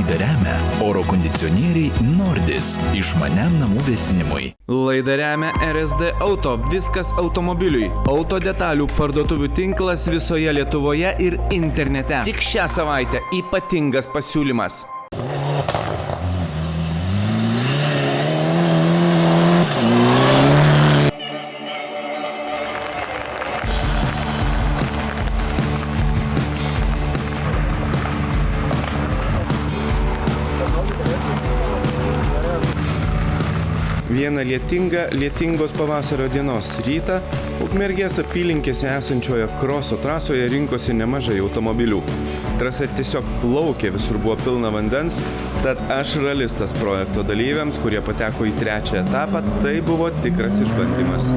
Laidą remia oro kondicionieriai Nordis išmaniam namų vėsinimui. Laidą remia RSD Auto, viskas automobiliui. Auto detalių parduotuvių tinklas visoje Lietuvoje ir internete. Tik šią savaitę ypatingas pasiūlymas. Vieną lietingos pavasario dienos rytą Ukmergės apylinkėse esančioje kroso trasoje rinkosi nemažai automobilių. Trasa tiesiog plaukė, visur buvo pilna vandens, tad ralistas projekto dalyviams, kurie pateko į trečią etapą, tai buvo tikras išbandymas.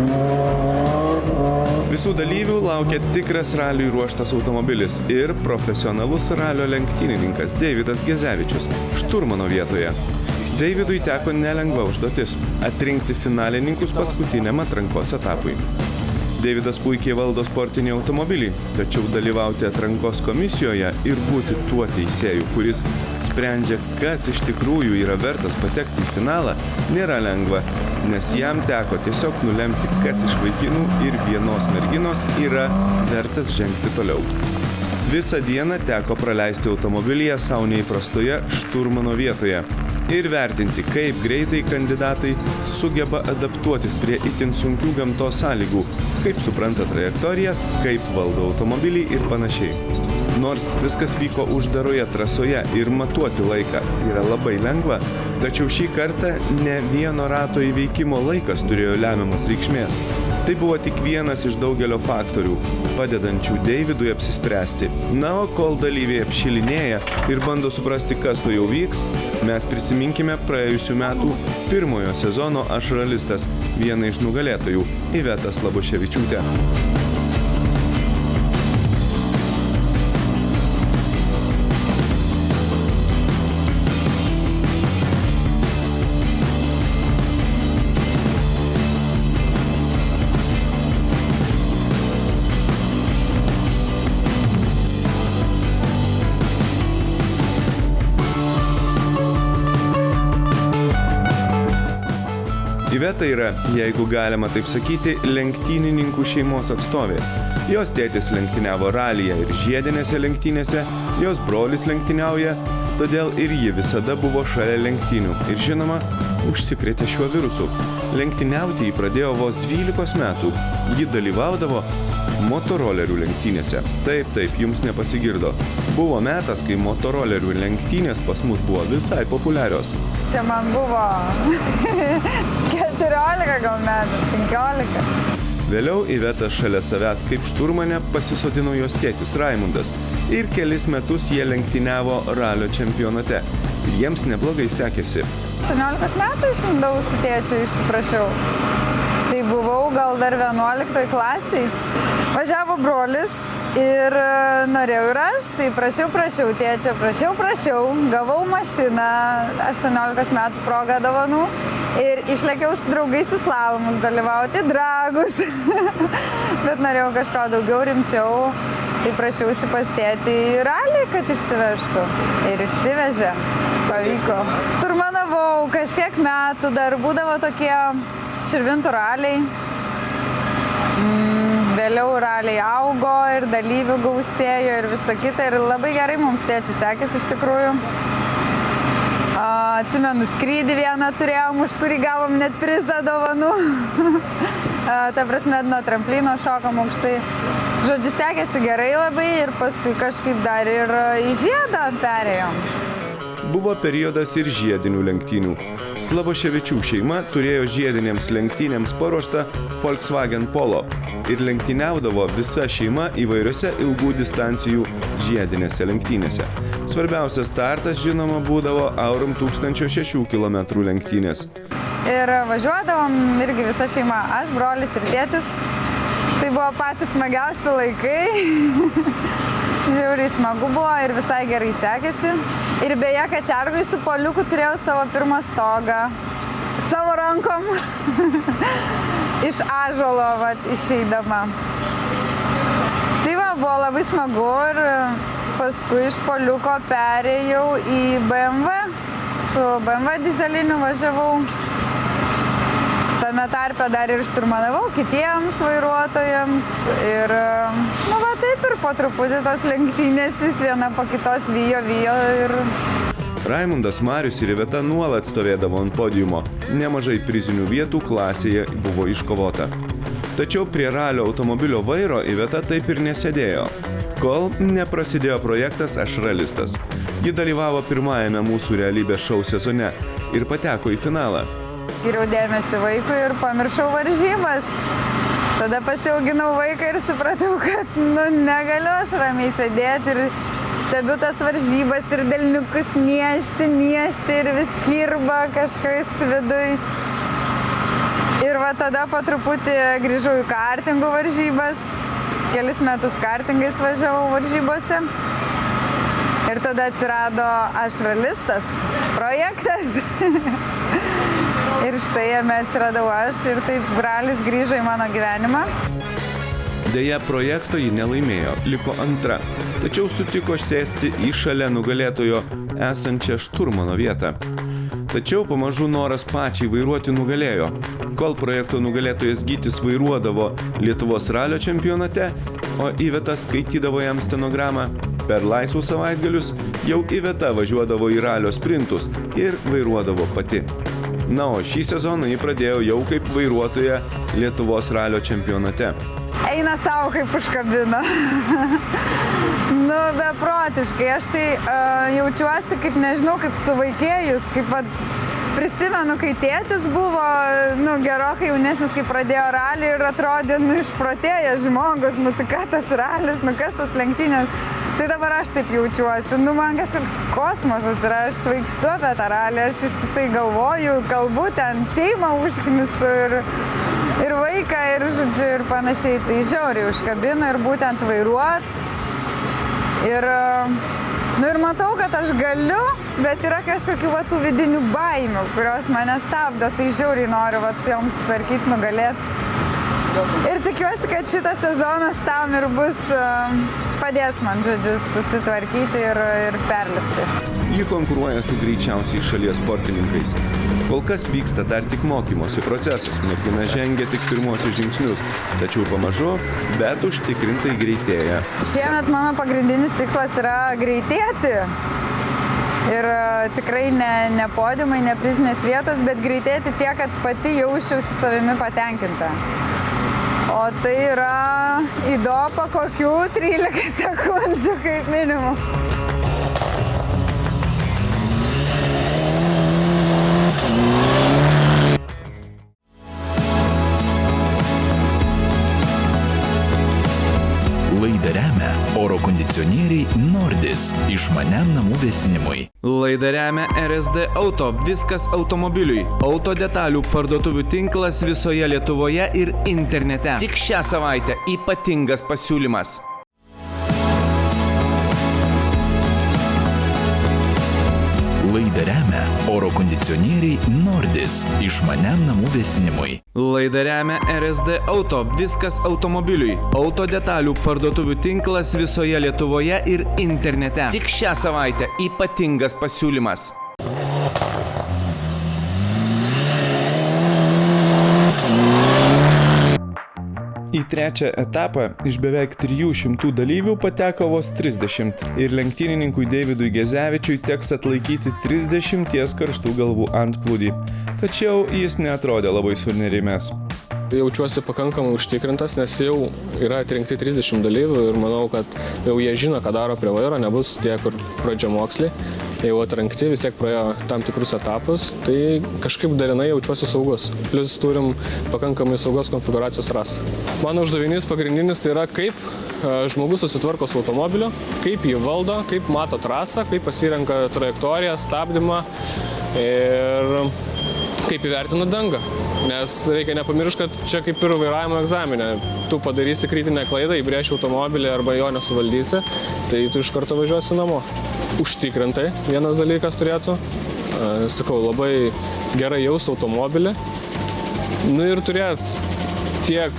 Visų dalyvių laukia tikras raliui ruoštas automobilis ir profesionalus ralio lenktynininkas Deividas Gezevičius šturmano vietoje. Deividui teko nelengva užduotis – atrinkti finalininkus paskutiniam atrankos etapui. Deividas puikiai valdo sportinį automobilį, tačiau dalyvauti atrankos komisijoje ir būti tuo teisėju, kuris sprendžia, kas iš tikrųjų yra vertas patekti į finalą, nėra lengva, nes jam teko tiesiog nulemti, kas iš vaikinų ir vienos merginos yra vertas žengti toliau. Visą dieną teko praleisti automobilyje sau neįprastoje šturmano vietoje ir vertinti, kaip greitai kandidatai sugeba adaptuotis prie itin sunkių gamtos sąlygų, kaip supranta trajektorijas, kaip valdo automobilį ir panašiai. Nors viskas vyko uždaroje trasoje ir matuoti laiką yra labai lengva, tačiau šį kartą ne vieno rato įveikimo laikas turėjo lemiamas reikšmės. Tai buvo tik vienas iš daugelio faktorių, padedančių Deividui apsispręsti. Na, o kol dalyviai apšilinėja ir bando suprasti, kas to jau vyks, mes prisiminkime praėjusių metų pirmojo sezono ralistas, vieną iš nugalėtojų, Ivetą Slaboševičiūtę. Iveta yra, jeigu galima taip sakyti, lenktynininkų šeimos atstovė. Jos tėtis lenktyniavo ralyje ir žiedinėse lenktynėse, jos brolis lenktyniauja, todėl ir ji visada buvo šalia lenktynių ir, žinoma, užsikrėtė šiuo virusu. Lenktyniauti ji pradėjo vos 12 metų. Ji dalyvaudavo motorolerių lenktynėse. Taip, jums nepasigirdo. Buvo metas, kai motorolerių lenktynės pas mus buvo visai populiarios. Čia man buvo 14 gal metų, 15. Vėliau Iveta šalia savęs kaip šturmanė pasisodino jos tėtis Raimundas ir kelis metus jie lenktyniavo ralio čempionate. Ir jiems neblogai sekėsi. 18 metų išlindau su tėčiu, išsiprašiau. Tai buvau gal dar 11 klasiai. Važiavo brolis ir norėjau ir aš, tai prašiau tėčio, prašiau, gavau mašiną, 18 metų progą dovanų ir išlėkiau su draugais į slalomus dalyvauti, dragus, bet norėjau kažko daugiau rimčiau, tai prašiausi pas tėtį į ralį, kad išsivežtų ir išsivežė, pavyko. Turmanavau kažkiek metų, dar būdavo tokie Širvintų raliai. Vėliau raliai augo ir dalyvių gausėjo ir visa kita. Ir labai gerai mums tėčių sekėsi iš tikrųjų. Atsimenu, skrydį vieną turėjom, už kurį gavom net prizą dovanų. Ta prasme, nuo tramplino šokom aukštai. Žodžiu, sekėsi gerai labai ir paskui kažkaip dar ir į žiedą perėjom. Buvo periodas ir žiedinių lenktynių. Slaboševičių šeima turėjo žiedinėms lenktynėms paruoštą Volkswagen Polo ir lenktyniaudavo visa šeima įvairiose ilgų distancijų žiedinėse lenktynėse. Svarbiausias startas, žinoma, būdavo Aurum 1006 km lenktynės. Ir važiuodavom irgi visa šeima, aš, brolis ir tėtis. Tai buvo patys smagiausi laikai. Žiauriai smagu buvo ir visai gerai sekėsi. Ir beje, Kačergoj su poliuku turėjau savo pirmą stogą. Savo rankom. Iš ąžuolo išeidama. Tai va, buvo labai smagu ir paskui iš Poliuko perėjau į BMW. Su BMW dizeliniu važiavau. Tame tarpe dar ir šturmanavau kitiems vairuotojams. Ir, taip ir po truputį tos lenktynės vis viena po kitos vijo ir... Raimundas, Marius ir Iveta nuolat stovėdavo ant podiumo. Nemažai prizinių vietų klasėje buvo iškovota. Tačiau prie ralio automobilio vairo Iveta taip ir nesėdėjo, kol neprasidėjo projektas Aš ralistas. Ji dalyvavo pirmajame mūsų realybės šou sezone ir pateko į finalą. Skiriau dėmesį vaikui ir pamiršau varžybas. Tada pasiauginau vaiką ir supratau, kad negaliu aš ramiai sėdėti ir stebiu tas varžybas ir delniukus niešti ir vis kirba kažkas viduj. Ir tada po truputį grįžau į kartingų varžybas. Kelis metus kartingais važiavau varžybose. Ir tada atsirado Aš ralistas projektas. Ir štai jame atsiradau aš ir taip ralis grįžo į mano gyvenimą. Deja, projekto ji nelaimėjo, liko antra, tačiau sutiko sėsti į šalia nugalėtojo esančią šturmano vietą. Tačiau pamažu noras pačiai vairuoti nugalėjo. Kol projekto nugalėtojas Gytis vairuodavo Lietuvos ralio čempionate, o Iveta skaitydavo jam stenogramą, per laisvus savaitgalius jau Iveta važiuodavo į ralio sprintus ir vairuodavo pati. Na, o šį sezoną ji pradėjo jau kaip vairuotoja Lietuvos ralio čempionate. Eina savo kaip užkabina. Beprotiškai. Aš tai jaučiuosi kaip, nežinau, kaip suvaikėjus, kaip prisimenu, kai tėtis buvo, gerokai jaunesnis, kai pradėjo ralį ir atrodė, išprotėjęs žmogus, tai ką tas ralis, kas tas lenktynės. Tai dabar aš taip jaučiuosi, man kažkoks kosmosas yra, aš svaigstu apie tą ralį, aš ištisai galvoju, kalbu ten šeimą užknisu ir vaiką, ir žodžiu, ir panašiai. Tai žiauriai užkabina ir būtent vairuot. Ir matau, kad aš galiu, bet yra kažkokių tų vidinių baimių, kurios mane stabdo. Tai žiauriai noriu su joms sutvarkyti, nugalėti. Ir tikiuosi, kad šitas sezonas tam ir bus, padės man, žodžiu, susitvarkyti ir perlipti. Ji konkuruoja su greičiausiais šalies sportininkais. Kol kas vyksta dar tik mokymosi procesas, mergina žengia tik pirmuosius žingsnius, tačiau pamažu, bet užtikrintai greitėja. Šiemet mano pagrindinis tikslas yra greitėti. Ir tikrai ne podiumai, ne prizinės vietos, bet greitėti tiek, kad pati jausčiausi savimi patenkinta. O tai yra į dopą kokių 13 sekundžių kaip minimum. Laidą remia oro kondicionieriai Nordis išmaniam namų vėsinimui. Laidą remia RSD Auto, viskas automobiliui. Auto detalių parduotuvių tinklas visoje Lietuvoje ir internete. Tik šią savaitę ypatingas pasiūlymas. Laidą remia oro kondicionieriai Nordis išmaniam namų vėsinimui. Laidą remia RSD Auto, viskas automobiliui. Auto detalių parduotuvių tinklas visoje Lietuvoje ir internete. Tik šią savaitę ypatingas pasiūlymas. Į trečią etapą iš beveik 300 dalyvių pateko vos 30 ir lenktynininkui Deividui Gezevičiui teks atlaikyti 30 karštų galvų antplūdį. Tačiau jis neatrodė labai sunerimęs. Jaučiuosi pakankamai užtikrintas, nes jau yra atrinkti 30 dalyvių ir manau, kad jau jie žino, ką daro prie vairo, nebus tie, kur pradžiamoksliai. Jau atrankti, vis tiek praėjo tam tikrus etapus, tai kažkaip dalinai jaučiuosi saugus. Plius turim pakankamai saugos konfiguracijos trasą. Mano uždavinys pagrindinis tai yra, kaip žmogus susitvarko su automobiliu, kaip jį valdo, kaip mato trasą, kaip pasirenka trajektoriją, stabdymą ir kaip įvertina dangą. Nes reikia nepamiršti, kad čia kaip ir vairavimo egzaminė. Tu padarysi kritinę klaidą, įbrėši automobilį arba jo nesuvaldysi, tai tu iš karto važiuosi namo. Užtikrintai vienas dalykas turėtų. Sakau, labai gerai jausti automobilį. Ir turėti tiek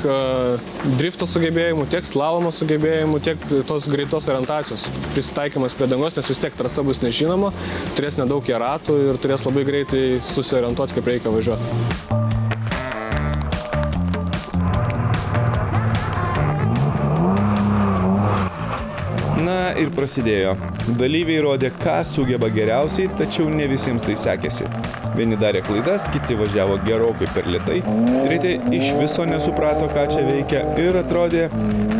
drifto sugebėjimų, tiek slalomo sugebėjimų, tiek tos greitos orientacijos. Prisitaikymas prie dangos, nes vis tiek trasa bus nežinoma, turės nedaug jie ratų ir turės labai greitai susiorientuoti, kaip reikia važiuoti. Na ir prasidėjo. Dalyviai rodė, ką sugeba geriausiai, tačiau ne visiems tai sekėsi. Vieni darė klaidas, kiti važiavo gerokai per lėtai, treti iš viso nesuprato, ką čia veikia ir atrodė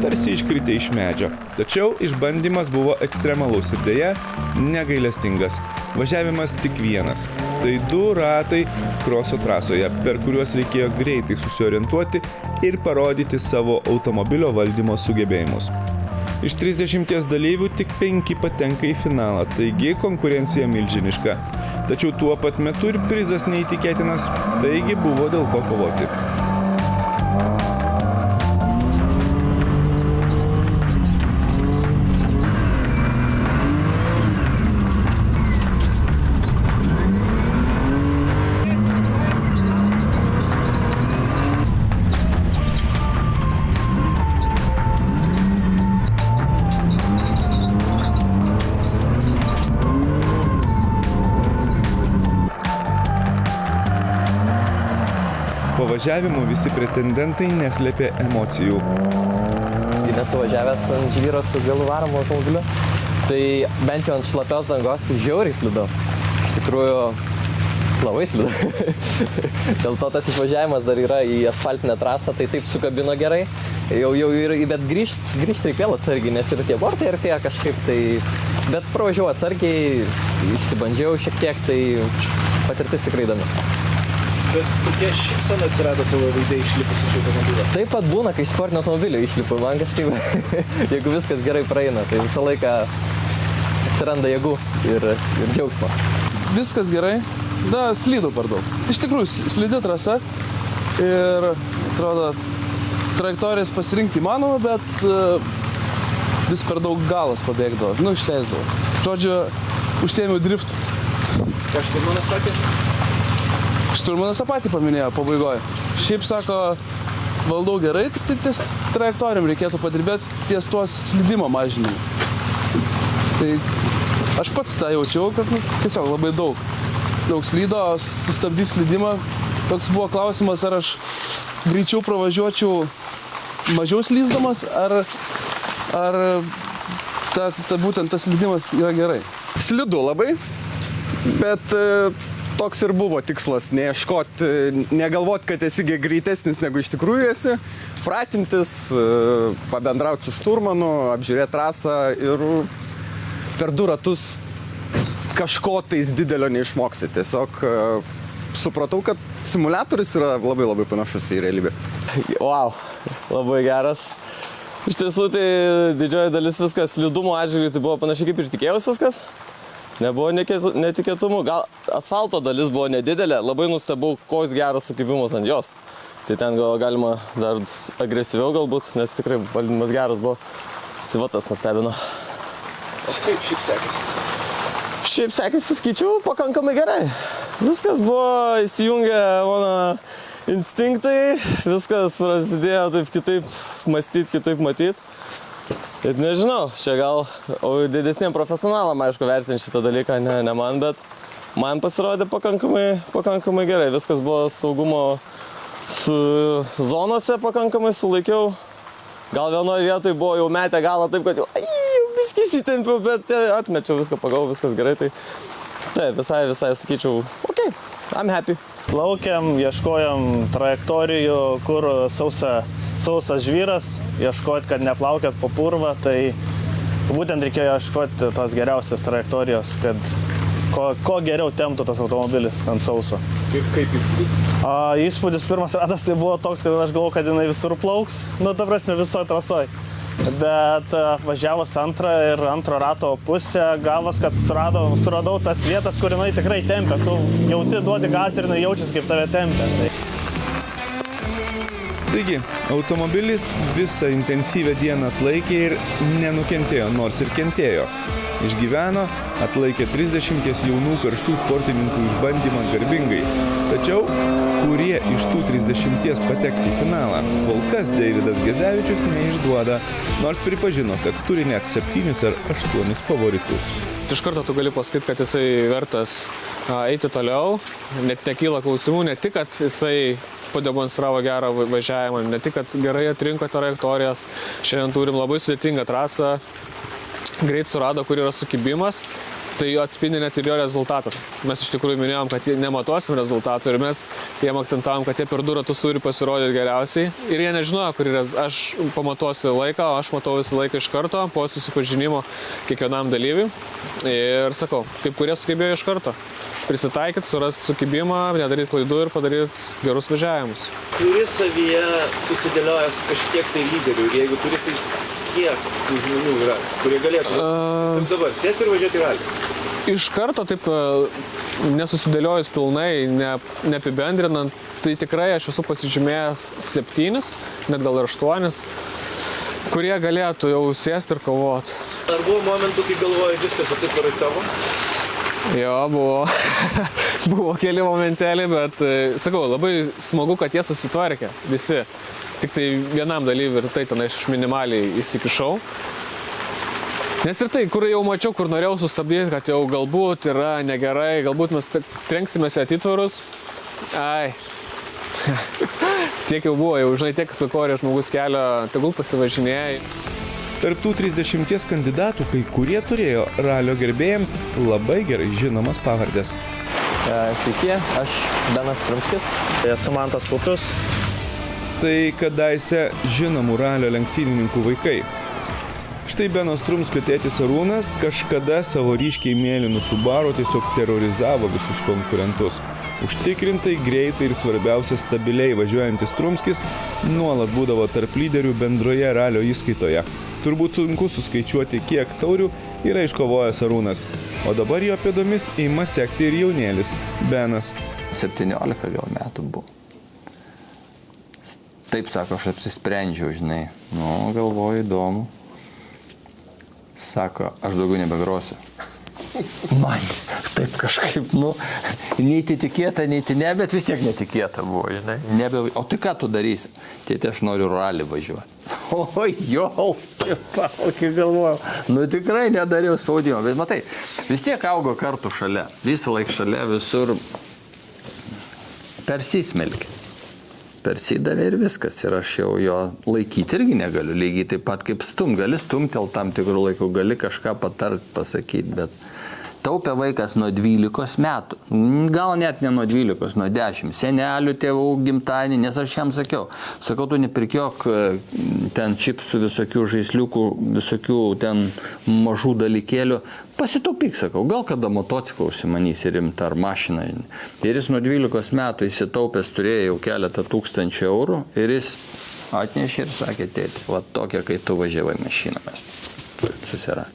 tarsi iškritę iš medžio. Tačiau išbandymas buvo ekstremalus ir dėja negailestingas. Važiavimas tik vienas. Tai 2 ratai kroso trasoje, per kuriuos reikėjo greitai susiorientuoti ir parodyti savo automobilio valdymo sugebėjimus. Iš 30 dalyvių tik 5 patenka į finalą, taigi konkurencija milžiniška. Tačiau tuo pat metu ir prizas neįtikėtinas, taigi buvo dėl ko kovoti. Po važiavimų visi pretendentai neslėpė emocijų. Nesu važiavęs ant žvyro su galų varomu automobiliu, tai bent jau ant šlapios dangos tai žiauriai slidu. Iš tikrųjų, labai slidu. Dėl to tas išvažiavimas dar yra į asfaltinę trasą, tai taip sukabino gerai. Bet grįžti reikia vėl atsargiai, nes ir tie bortai artėja kažkaip, tai... Bet pravažiavau atsargiai, išsibandžiau šiek tiek, tai patirtis tikrai įdomi. Bet tokia šypsena atsirado tavo veide išlipus iš automobilio? Taip pat būna, kai iš sportinio automobilio išlipu. Man kažkaip, jeigu viskas gerai praeina, tai visą laiką atsiranda jėgų ir džiaugsmo. Viskas gerai, slydu per daug. Iš tikrųjų, slidi trasa ir atrodo, trajektorijas pasirinkti įmanoma, bet vis per daug galas pabėgdavo, išleisdavo. Žodžiu, užsiėmiau driftų. Ką šturmanas sakė? Šturmanas apatį paminėjo pabaigoje. Šiaip sako, valdau gerai, tik tai ties trajektorijom reikėtų padirbėti ties tuos slydimo mažinimu. Tai aš pats tą jaučiau, kad tiesiog labai daug slydo, sustabdyti slydimą. Toks buvo klausimas, ar aš greičiau pravažiuočiau mažiau slysdamas, ar būtent tas slydimas yra gerai. Slidu labai, bet toks ir buvo tikslas, negalvoti, kad esi greitesnis negu iš tikrųjų esi, pratintis, pabendrauti su šturmanu, apžiūrėti trasą ir per 2 ratus kažko tais didelio neišmoksi. Tiesiog supratau, kad simuliatorius yra labai labai panašus į realybę. Wow, labai geras. Iš tiesų, tai didžioji dalis viskas slidumo atžvilgiu, tai buvo panašiai kaip ir tikėjausi viskas. Nebuvo netikėtumų, gal asfalto dalis buvo nedidelė, labai nustebau, koks geras sukibimas ant jos. Tai ten galima dar agresyviau galbūt, nes tikrai valdymas geras buvo. Tai va tas nustebino. O kaip šiaip sekėsi? Šiaip sekėsi, skaičiau, pakankamai gerai. Viskas buvo įsijungę mano instinktai, viskas prasidėjo taip kitaip mąstyti, kitaip matyti. Ir nežinau, čia gal didesniem profesionalam, aišku, vertinti šitą dalyką, ne man, bet man pasirodė pakankamai gerai. Viskas buvo saugumo zonose pakankamai sulaikiau. Gal vienoje vietoje buvo jau metę galą taip, kad jau biškį įsitempiau, bet atmečiau viską, pagavau, viskas gerai. Tai taip, visai sakyčiau, ok, I'm happy. Plaukiam, ieškojom trajektorijų, kur sausas žvyras, ieškoti, kad neplaukėt po purvą, tai būtent reikėjo ieškoti tos geriausios trajektorijos, kad ko geriau temptų tas automobilis ant sauso. Kaip įspūdis? Įspūdis pirmas ratas tai buvo toks, kad aš galvojau, kad jinai visur plauks, ta prasme visoje trasoje. Bet važiavus antro rato pusę, gavos, kad suradau tas vietas, kur jinai tikrai tempia. Tu jauti, duodi gasą ir jinai jaučiasi, kaip tave tempia. Taigi, automobilis visą intensyvę dieną atlaikė ir nenukentėjo, nors ir kentėjo. Išgyveno, atlaikė 30 jaunų karštų sportininkų išbandymą garbingai. Tačiau, kurie iš tų 30 pateks į finalą, kol kas Deividas Gezevičius neišduoda, nors pripažino, kad turi net 7 ar 8 favoritus. Iš karto tu gali pasakyti, kad jisai vertas eiti toliau, net nekyla klausimų, ne tik, kad jisai pademonstravo gerą važiavimą, ne tik, kad gerai atrinko trajektorijas, šiandien turim labai sudėtingą trasą, greit surado, kur yra sukibimas, tai atspindi net ir jo rezultatas. Mes iš tikrųjų minėjom, kad nematosim rezultatų ir mes jiem akcentavom, kad jie per 2 ratus turi pasirodyti geriausiai ir jie nežinojo, kur yra. Aš pamatuosiu laiką, o aš matau visą laiką iš karto po susipažinimo kiekvienam dalyviui ir sakau, kaip kurie sugebėjo iš karto. Prisitaikyti, surasti sukibimą, nedaryti klaidų ir padaryti gerus važiavimus. Turi savyje susidėliojęs kažkiek tai lyderių ir jeigu turi, tai kiek tų žmonių yra, kurie galėtų dabar sėsti ir važiuoti į ralį? Iš karto taip nesusidėliojus pilnai, neapibendrinant, tai tikrai aš esu pasižymėjęs 7, net gal ir 8, kurie galėtų jau sėsti ir kovoti. Ar buvo momentų, kai galvoji viskas, o taip yra tavo? Jo, buvo keli momentėliai, bet sakau, labai smagu, kad jie susitvarkė visi. Tik tai vienam dalyviui ir tai ten aš minimaliai įsikišau. Nes ir tai, kur jau mačiau, kur norėjau sustabdyti, kad jau galbūt yra negerai, galbūt mes trenksimės į atitvarus. Ai, tiek jau buvo, jau žinai, tiek sukorė žmogus kelio, tegul pasivažinėjai. Tarp tų 30 kandidatų kai kurie turėjo ralio gerbėjams labai gerai žinomas pavardės. Sveiki, aš Benas Strumskis. Esu Mantas Pupius. Tai kadaise žinomų ralio lenktynininkų vaikai. Štai Beno Strumskio tėtis Arūnas kažkada savo ryškiai mėlynų Subaru tiesiog terorizavo visus konkurentus. Užtikrintai, greitai ir svarbiausia stabiliai važiuojantis Strumskis nuolat būdavo tarp lyderių bendroje ralio įskaitoje. Turbūt sunku suskaičiuoti, kiek taurių yra iškovojęs Arūnas. O dabar jo pėdomis ima sekti ir jaunėlis Benas. 17 gal metų buvo. Taip, sako, aš apsisprendžiau, žinai. Galvoju, įdomu. Sako, aš daugiau nebegrosiu. Man taip kažkaip, neįti tikėta, neįti ne, bet vis tiek netikėta buvo, žinai. O tai ką tu darysi? Tėti, aš noriu ralį važiuoti. Oi, kai galvojau. Tikrai nedariau spaudimo, bet matai, vis tiek augo kartu šalia. Visą laiką šalia, visur persismelkė. Persidavė ir viskas. Ir aš jau jo laikyti irgi negaliu. Lygiai taip pat kaip gali stumtel tam tikrų laikų, gali kažką patart, pasakyti, bet taupė vaikas nuo 12 metų. Gal net ne nuo 12, nuo 10. Senelių tėvų gimtadienį, nes aš jam sakau, tu nepirkiok ten čipsų, visokių žaisliukų, visokių ten mažų dalykėlių. Pasitaupyk, sakau, gal kada motociklą užsimanysi rimtą ar mašiną. Ir jis nuo 12 metų įsitaupęs turėjo jau keletą tūkstančių eurų ir jis atnešė ir sakė, tėti, va tokia, kai tu važiavai mašiną, mes susiradę.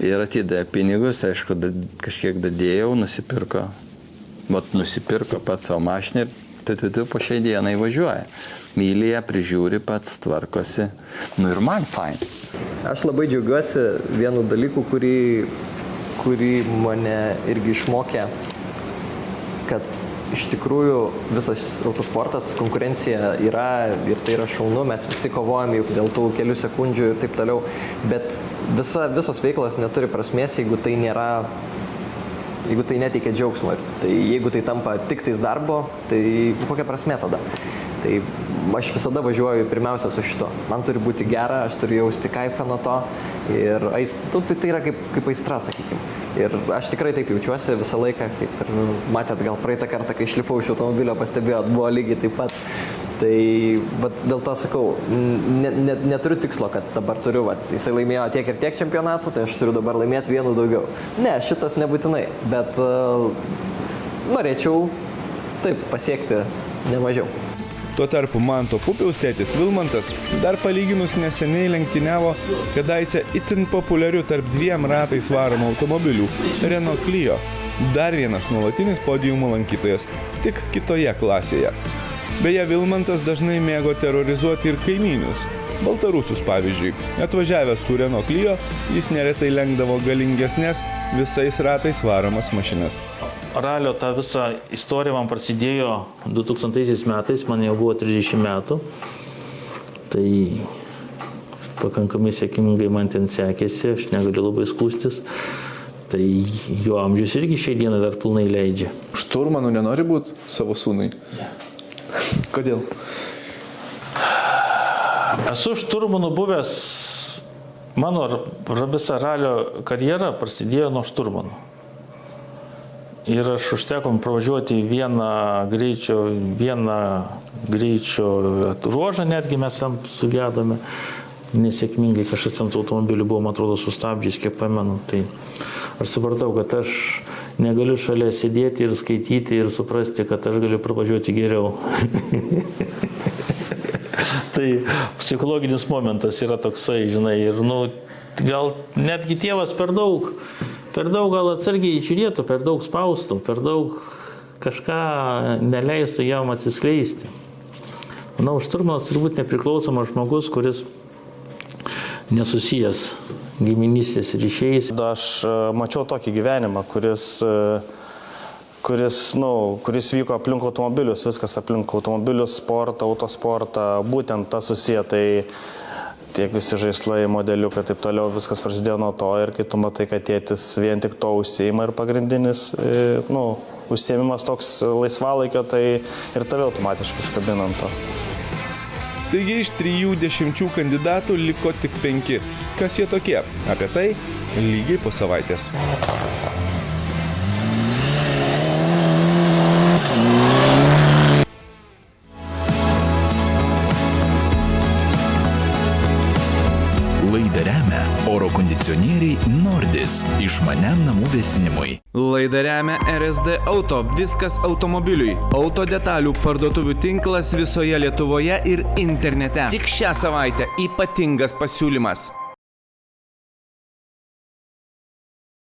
Ir atidėjo pinigus, aišku, kažkiek dadėjau, nusipirko pats savo mašiną ir po šiai dienai važiuoja. Myli ją, prižiūri pats, tvarkosi. Ir man fain. Aš labai džiaugiuosi vienu dalyku, kurį mane irgi išmokė, kad iš tikrųjų visas autosportas, konkurencija yra ir tai yra šaunu, mes visi kovojame juk dėl tų kelių sekundžių ir taip toliau, bet visos veiklos neturi prasmės, jeigu tai neteikia džiaugsmo. Tai jeigu tai tampa tik tais darbo, tai kokia prasmė tada? Tai aš visada važiuoju pirmiausia su šito. Man turi būti gera, aš turiu jausti kaifą nuo to ir tai yra kaip aistra, sakykime. Ir aš tikrai taip jaučiuosi visą laiką, kaip ir matėt gal praeitą kartą, kai išlipau iš automobilio, pastebėjot, buvo lygiai taip pat. Tai dėl to sakau, neturiu tikslo, kad dabar turiu, jisai laimėjo tiek ir tiek čempionatų, tai aš turiu dabar laimėti vienu daugiau. Ne, šitas nebūtinai, bet norėčiau taip pasiekti nemažiau. Tuo tarpu Manto Pupiaus tėtis Vilmantas dar palyginus neseniai lenktyniavo kadaise itin populiariu tarp 2 ratais varomų automobilių Renault Clio. Dar vienas nuolatinis podiumo lankytojas, tik kitoje klasėje. Beje, Vilmantas dažnai mėgo terorizuoti ir kaimynius. Baltarusius pavyzdžiui. Atvažiavęs su Renault Clio, jis neretai lenkdavo galingesnės visais ratais varomas mašinas. Ralio ta visa istorija man prasidėjo 2000 metais, man jau buvo 30 metų. Tai pakankamai sėkmingai man ten sekėsi, aš negaliu labai skūstis. Tai jo amžius irgi šiai dieną dar pilnai leidžia. Šturmanu nenori būti savo sūnui? Ne. Kodėl? Esu šturmanu buvęs, mano visa ralio karjera prasidėjo nuo šturmanų. Ir aš užtekom pravažiuoti vieną greičio ruožą, netgi mes tam sugedome. Nesėkmingai kažkas ant automobilių buvo, man atrodo, sustabdžiais, kiek pamenu. Tai aš supratau, kad aš negaliu šalia sėdėti ir skaityti ir suprasti, kad aš galiu pravažiuoti geriau. Tai psichologinis momentas yra toksai, žinai, ir gal netgi tėvas per daug gal atsargiai žiūrėtų, per daug spaustų, per daug kažką neleistų jam atsiskleisti. Manau, šturmanas turbūt nepriklausomas žmogus, kuris nesusijęs giminystės ryšiais. Aš mačiau tokį gyvenimą, kuris vyko aplink automobilius, viskas aplink automobilius, sportą, autosportą, būtent tas susiję, tai tiek visi žaislai, modeliukai, taip toliau, viskas prasidėjo nuo to ir kai tu matai, kad tėtis vien tik to užsiima ir pagrindinis, užsiėmimas toks laisvalaikio, tai ir tave automatiškai skabina ant to. Taigi iš 30 kandidatų liko tik 5. Kas jie tokie? Apie tai lygiai po savaitės. Laidą remia oro kondicionieriai Nordis išmaniam namų vėsinimui. Laidą remia RSD Auto, viskas automobiliui. Auto detalių parduotuvių tinklas visoje Lietuvoje ir internete. Tik šią savaitę ypatingas pasiūlymas.